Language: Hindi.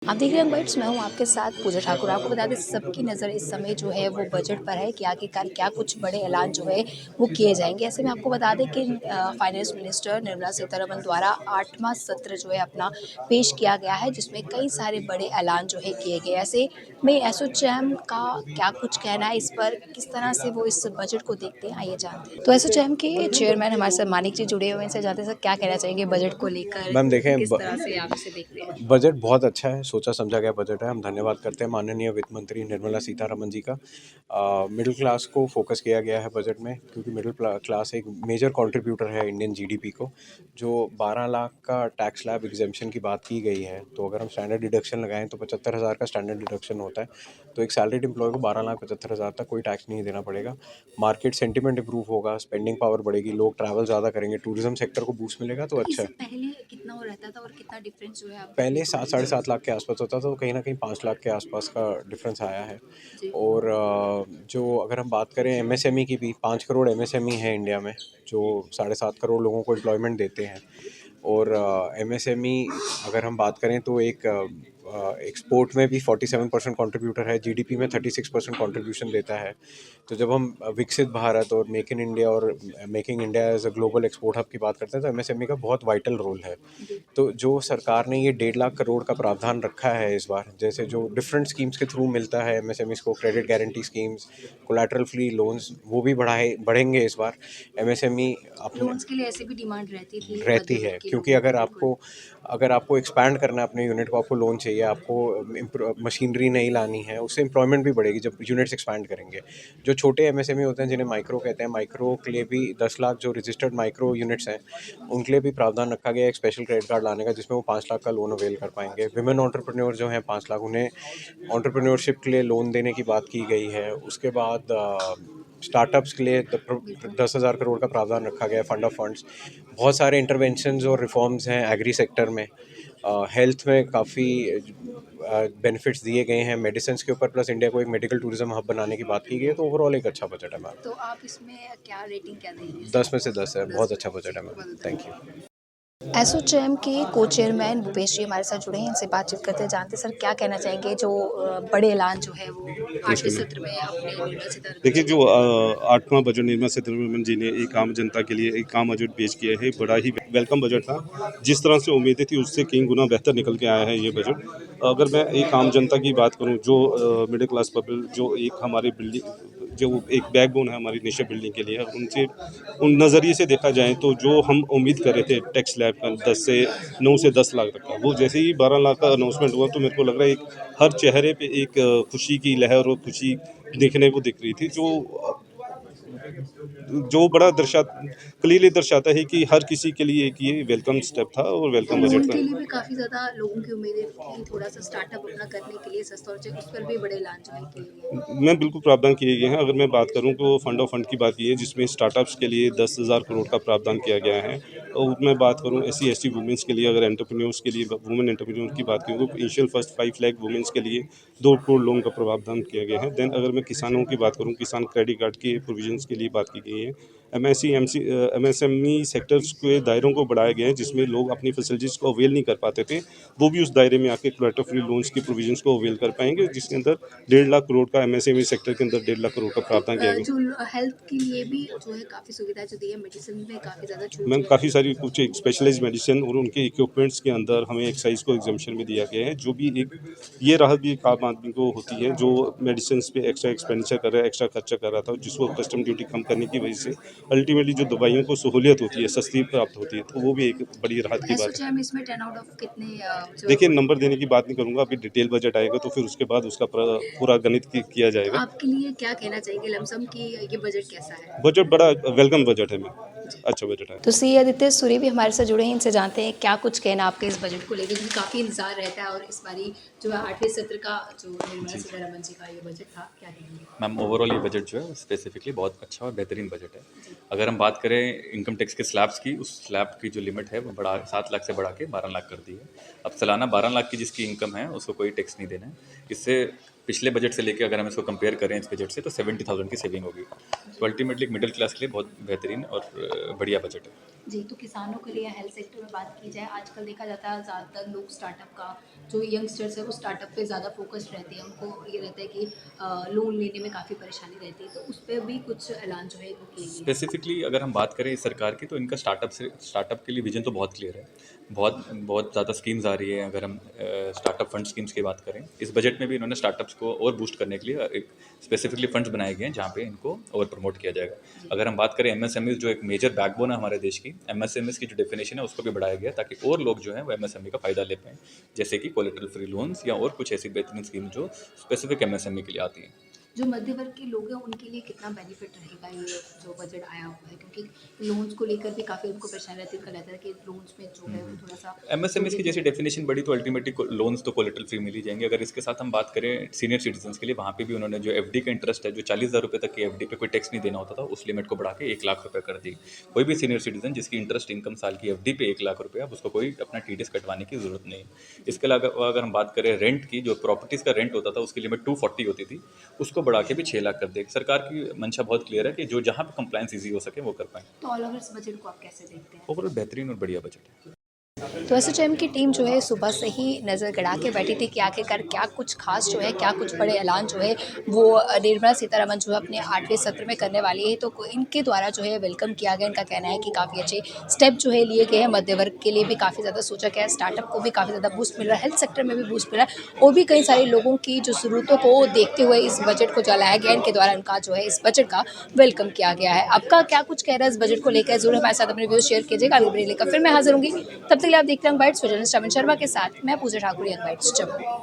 आप देख रहे हैं बाइट्स, मैं हूँ आपके साथ पूजा ठाकुर। आपको बता दें सबकी नज़र इस समय जो है वो बजट पर है कि आखिरकार क्या कुछ बड़े ऐलान जो है वो किए जाएंगे। ऐसे में आपको बता दें कि फाइनेंस मिनिस्टर निर्मला सीतारमण द्वारा 8वां सत्र जो है अपना पेश किया गया है, जिसमें कई सारे बड़े ऐलान जो है किए गए। ऐसे में एसोचैम का क्या कुछ कहना है इस पर, किस तरह से वो इस बजट को देखते हैं, आइए जानते हैं। तो एसोचैम के चेयरमैन हमारे साथ मानिक जी जुड़े हुए हैं, इनसे जानते हैं सर क्या कहना चाहेंगे बजट को लेकर, मैम देखें, किस तरह से आप इसे देखते हैं। बजट बहुत अच्छा है, सोचा समझा गया बजट है। हम धन्यवाद करते हैं माननीय वित्त मंत्री निर्मला सीतारमण जी का। मिडिल क्लास को फोकस किया गया है बजट में, क्योंकि मिडिल क्लास एक मेजर कंट्रीब्यूटर है इंडियन जीडीपी को। जो 12 लाख का टैक्स स्लैब एग्जेम्पशन की बात की गई है, तो अगर हम स्टैंडर्ड डिडक्शन लगाएं तो 75,000 का स्टैंडर्ड डिडक्शन होता है। तो एक सैलरीड एम्प्लॉय को 12,75,000 तक कोई टैक्स नहीं देना पड़ेगा। मार्केट सेंटिमेंट इंप्रूव होगा, स्पेंडिंग पावर बढ़ेगी, लोग ट्रैवल ज़्यादा करेंगे, टूरिज्म सेक्टर को बूस्ट मिलेगा, तो अच्छा इससे है। पहले कितना वो रहता था और कितना डिफरेंस जो है आपको पहले देखने को 7 मिला? साढ़े 7 लाख के आसपास होता था, तो कहीं न कहीं 5 लाख के आसपास का डिफरेंस आया है। जी। और जो अगर हम बात करें एमएसएमई की भी, 5 करोड़ एमएसएमई है इंडिया में, जो साढ़े 7 करोड़ लोगों को एम्प्लॉयमेंट देते हैं। और एमएसएमई अगर हम बात करें तो एक एक्सपोर्ट में भी 47% कंट्रीब्यूटर है, जीडीपी में 36% कंट्रीब्यूशन देता है। तो जब हम विकसित भारत और मेक इन इंडिया और making India as a global export hub की बात करते हैं, तो एमएसएमई का बहुत वाइटल रोल है। जी। तो जो सरकार ने ये 1.5 लाख करोड़ का प्रावधान रखा है इस बार, जैसे जो डिफरेंट स्कीम्स के थ्रू मिलता है एमएसएमईज को, credit guarantee schemes, collateral free loans, वो भी बढ़ेंगे इस बार। एमएसएमई अपने लोन्स के लिए ऐसे भी डिमांड रहती थी रहती मध्यवर्ग है, के क्योंकि लोगों की, अगर बिल्कुल। आपको एक्सपैंड करना है अपने यूनिट को, आपको लोन चाहिए, आपको मशीनरी नहीं लानी है, उससे एम्प्लॉयमेंट भी बढ़ेगी जब यूनिट्स एक्सपैंड करेंगे। जो छोटे एमएसएमई होते हैं, जिन्हें माइक्रो कहते हैं, माइक्रो के लिए भी 10 लाख जो रजिस्टर्ड माइक्रो यूनिट्स हैं, उनके लिए भी प्रावधान रखा गया है एक स्पेशल क्रेडिट कार्ड लाने का, जिसमें वो 5 लाख का लोन अवेल कर पाएंगे। विमेन एंटरप्रेन्योर जो हैं 5 लाख, उन्हें एंटरप्रेन्योरशिप के लिए लोन देने की बात की गई है। उसके बाद स्टार्टअप्स के लिए बिल्कुल। 10,000 करोड़ का प्रावधान रखा गया है, फंड ऑफ फंड्स। बहुत सारे इंटरवेंशंस और रिफॉर्म्स हैं एग्री सेक्टर में। हेल्थ में काफ़ी बेनिफिट्स दिए गए हैं मेडिसिन के ऊपर, प्लस इंडिया को एक मेडिकल टूरिज्म हब बनाने की बात की गई है। तो ओवरऑल एक अच्छा बजट है मैम। तो आप इसमें क्या रेटिंग क्या देंगे इसको? 10 में से 10 है, 10 बहुत में अच्छा से बजट है बहुत मैम। अच्छा थैंक यू। लगा। एसोचैम के को चेयरमैन भूपेश जी हमारे साथ जुड़े हैं, इनसे बातचीत करते हैं, जानते हैं सर क्या कहना चाहेंगे जो बड़े ऐलान जो है वो 8वें नमस्कार मैम। सत्र में अपने निर्मला सीतारमण देखिए, जी जो ने किया। 8वां बजट निर्मला सीतारमण जी ने एक आम जनता के लिए एक आम बजट पेश किया है, बड़ा ही वेलकम बजट था। जिस तरह से उम्मीदें थी उससे कई गुना बेहतर निकल के आया है ये बजट। अगर मैं एक आम जनता की बात करूं, जो मिडिल क्लास पीपल, जो एक हमारी बिल्डिंग, जो एक बैकबोन है हमारी नेशन बिल्डिंग के लिए, उनसे उन नज़रिए से देखा जाए तो जो हम उम्मीद कर रहे थे टैक्स स्लैब का 10 से 9 से 10 लाख तक का, वो जैसे ही 12 लाख का अनाउंसमेंट हुआ तो मेरे को लग रहा है एक हर चेहरे पे एक खुशी की लहर और खुशी देखने को दिख रही थी, जो बड़ा क्लियरली दर्शाता है कि हर किसी के लिए एक ये वेलकम स्टेप था और वेलकम बजट लोन था। के लिए भी काफ़ी ज़्यादा लोगों की उम्मीदें थी, थोड़ा सा स्टार्टअप अपना करने के लिए सस्ता और उस पर भी बड़े ऐलान जो है किए गए। मैं बिल्कुल प्रावधान किए गए हैं। अगर मैं बात करूं तो फंड ऑफ फंड की बात की है, जिसमें स्टार्टअप्स के लिए 10,000 करोड़ का प्रावधान किया गया है। और मैं बात करूं S C S T women's के लिए, अगर एंटरप्रेन्योर्स के लिए, वुमेन एंटरप्रेन्योर की बात करूँ तो इनिशियल फर्स्ट 5 लाख वुमेंस के लिए 2 करोड़ लोन का प्रावधान किया गया है। देन अगर मैं किसानों की बात करूँ, किसान क्रेडिट कार्ड के प्रोविजंस के लिए बात की गई है। एमएसएमई सेक्टर्स के दायरों को बढ़ाया गया है, जिसमें लोग अपनी फैसिलिटीज़ को अवेल नहीं कर पाते थे, वो भी उस दायरे में आके कोलैटरल फ्री लोन्स की प्रोविजंस को अवेल कर पाएंगे, जिसके अंदर 1.5 लाख करोड़ का एमएसएमई सेक्टर के अंदर 1.5 लाख करोड़ का तो प्रावधान किया गया। जो हेल्थ के लिए भी जो है काफ़ी सुविधाएं जो दी है, मेडिसिन में काफ़ी ज़्यादा छूट मैम जो है काफ़ी दी सारी है। कुछ एक स्पेशलाइज्ड मेडिसिन और उनके इक्विपमेंट्स के अंदर हमें एक्साइज को एग्जामेशन में दिया गया है, जो भी एक ये राहत भी एक आम आदमी को होती है जो मेडिसिन पे एक्स्ट्रा एक्सपेंडिचर कर रहा है, एक्स्ट्रा खर्चा कर रहा था, जिसको कस्टम ड्यूटी कम करने की वजह से अल्टीमेटली जो दवाइयों को सहूलियत होती है, सस्ती प्राप्त होती है, तो वो भी एक बड़ी राहत की बात है। एसोचैम इसमें 10 आउट ऑफ कितने जो है देखिए, वो नंबर देंगे? देने की बात नहीं करूँगा, अभी डिटेल बजट आएगा तो फिर उसके बाद उसका पूरा गणित किया तो जाएगा। आपके लिए क्या कहना चाहेंगे लमसम कि ये बजट कैसा है? बजट बड़ा वेलकम बजट है मैम, अच्छा बजट है। तो सी आदित्य सूर्य भी हमारे साथ जुड़े हैं, इनसे जानते हैं क्या कुछ कहना आपके इस बजट को लेकर, क्योंकि काफ़ी इंतजार रहता है और इस बारी जो है 8वें सत्र का जो निर्मला जी, सीतारमण जी का ये बजट था, क्या कहेंगे? मैम ओवरऑल ये बजट जो है स्पेसिफिकली बहुत अच्छा और बेहतरीन बजट है। अगर हम बात करें इनकम टैक्स के स्लैब्स की, उस स्लैब की जो लिमिट है वो 7 लाख से बढ़ा के 12 लाख कर दी है। अब सालाना 12 लाख की जिसकी इनकम है उसको कोई टैक्स नहीं देना है। इससे पिछले बजट से लेके अगर हम इसको कंपेयर करें इस बजट से तो 70,000 की सेविंग होगी। तो अल्टीमेटली एक मिडिल क्लास के लिए बहुत बेहतरीन और बढ़िया बजट है। जी, तो किसानों के लिए हेल्थ सेक्टर में बात की जाए, आजकल देखा जाता है ज़्यादातर लोग स्टार्टअप का जो यंगस्टर्स है वो स्टार्टअप पे ज़्यादा फोकस्ड रहते हैं। उनको ये रहता है कि लोन लेने में काफ़ी परेशानी रहती है, तो उस पे भी कुछ ऐलान जो है वो किए गए हैं। स्पेसिफिकली अगर हम बात करें इस सरकार की तो इनका स्टार्टअप के लिए विजन तो बहुत क्लियर है। बहुत बहुत ज़्यादा स्कीम्स आ रही है। अगर हम स्टार्टअप फंड स्कीम्स की बात करें, इस बजट में भी इन्होंने स्टार्टअप्स को और बूस्ट करने के लिए एक स्पेसिफिकली फंड्स बनाए गए हैं जहाँ पे इनको और प्रमोट किया जाएगा। अगर हम बात करें एमएसएमई जो एक मेजर बैकबोन है हमारे देश की, एमएसएमई की जो डेफिनेशन है उसको भी बढ़ाया गया ताकि और लोग जो है वो एमएसएमई का फ़ायदा ले पाएँ, जैसे कि कोलेटरल फ्री लोन्स या और कुछ ऐसी बेहतरीन स्कीम जो स्पेसिफिक एमएसएमई के लिए आती हैं। जो मध्य वर्ग के लोग हैं उनके लिए कितना बेनिफिट रहेगा ये जो बजट आया हुआ है, क्योंकि लोन्स को लेकर भी काफ़ी उनको परेशानी रहती है। उनका रहता है कि लोन्स में जो है वो थोड़ा सा एमएसएमई की जैसी डेफिनेशन बढ़ी तो अल्टीमेटली लोन्स तो कोलेटरल फ्री मिल ही जाएंगे। अगर इसके साथ हम बात करें सीनियर सिटीजन्स के लिए, वहाँ पे भी उन्होंने जो एफडी का इंटरेस्ट है जो 40,000 रुपये तक की एफडी पे कोई टैक्स नहीं देना होता था, उस लिमिट को बढ़ा के 1 लाख रुपये कर दी। कोई भी सीनियर सिटीजन जिसकी इंटरेस्ट इनकम साल की एफडी पे 1 लाख रुपये, अब उसको कोई अपना टीडीएस कटवाने की जरूरत नहीं है। इसके अलावा अगर हम बात करें रेंट की, जो प्रॉपर्टीज़ का रेंट होता था उसकी लिमिट 240 होती थी, उसको बढ़ा के भी 6 लाख कर देगी। सरकार की मंशा बहुत क्लियर है कि जो जहाँ पे कंप्लायंस ईजी हो सके वो कर पाएँ। तो ऑल ओवर इस बजट को आप कैसे देखते हैं? ओवरऑल बेहतरीन और बढ़िया बजट है। तो एसोचैम की टीम जो है सुबह से ही नज़र गड़ा के बैठी थी कि आखिरकार क्या कुछ खास जो है, क्या कुछ बड़े ऐलान जो है वो निर्मला सीतारमण जो है अपने 8वें सत्र में करने वाली है। तो इनके द्वारा जो है वेलकम किया गया। इनका कहना है कि काफ़ी अच्छे स्टेप जो है लिए गए हैं, मध्य वर्ग के लिए भी काफ़ी ज़्यादा सोचा गया है, स्टार्टअप को भी काफ़ी ज़्यादा बूस्ट मिल रहा है, हेल्थ सेक्टर में भी बूस्ट मिल रहा है और भी कई सारे लोगों की जो ज़रूरतों को देखते हुए इस बजट को चलाया गया। इनके द्वारा उनका जो है इस बजट का वेलकम किया गया है। आपका क्या कुछ कह रहा है इस बजट को लेकर, जरूर हमारे साथ अपने व्यूज़ शेयर कीजिएगा। अभी ब्रेक लेकर फिर मैं हाजिर होंगी, तब तक के लिए आप देखते हैं यंग बाइट्स। विजय शर्मा के साथ मैं पूजा ठाकुर, यंग बाइट्स जम्मू।